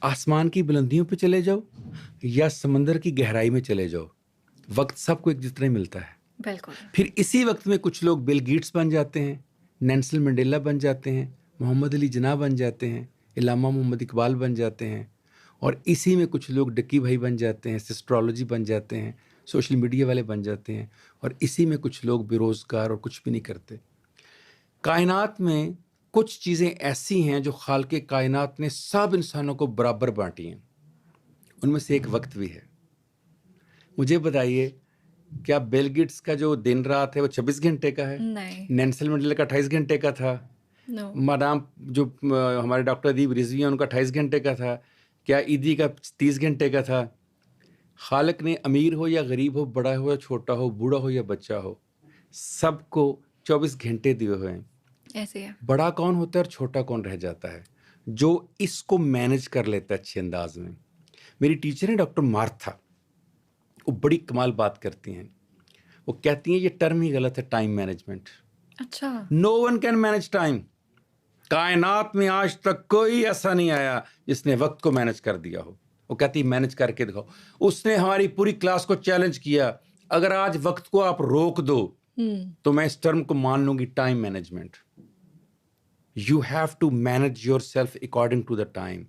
आसमान की बुलंदियों पे चले जाओ या समंदर की गहराई में चले जाओ, वक्त सबको एक जितना ही मिलता है। बिल्कुल। फिर इसी वक्त में कुछ लोग बिल गेट्स बन जाते हैं, नेल्सन मंडेला बन जाते हैं, मोहम्मद अली जिन्ना बन जाते हैं, इलामा मोहम्मद इकबाल बन जाते हैं, और इसी में कुछ लोग डक्की भाई बन जाते हैं, सिस्ट्रोलॉजी बन जाते हैं, सोशल मीडिया वाले बन जाते हैं, और इसी में कुछ लोग बेरोज़गार और कुछ भी नहीं करते। कायनात में कुछ चीज़ें ऐसी हैं जो खालिक़े कायनात ने सब इंसानों को बराबर बांटी हैं, उनमें से एक वक्त भी है। मुझे बताइए, क्या बिल गेट्स का जो दिन रात है वो 24 घंटे का है? नहीं। नेल्सन मंडेला का 28 घंटे का था। नो। मादाम जो हमारे डॉक्टर अदीब रिजवी हैं उनका 28 घंटे का था। क्या ईदी का 30 घंटे का था? खालिक ने अमीर हो या गरीब हो, बड़ा हो या छोटा हो, बूढ़ा हो या बच्चा हो, सबको 24 घंटे दिए हुए हैं। ऐसे है। बड़ा कौन होता है और छोटा कौन रह जाता है? जो इसको मैनेज कर लेता है अच्छे अंदाज में। मेरी टीचर है डॉक्टर मार्था, वो बड़ी कमाल बात करती हैं। वो कहती हैं ये टर्म ही गलत है, टाइम मैनेजमेंट। अच्छा। No one can manage time. कायनात में आज तक कोई ऐसा नहीं आया जिसने वक्त को मैनेज कर दिया हो। वो कहती मैनेज करके दिखाओ। उसने हमारी पूरी क्लास को चैलेंज किया, अगर आज वक्त को आप रोक दो तो मैं इस टर्म को मान लूंगी, time management. You have to manage yourself according to the time.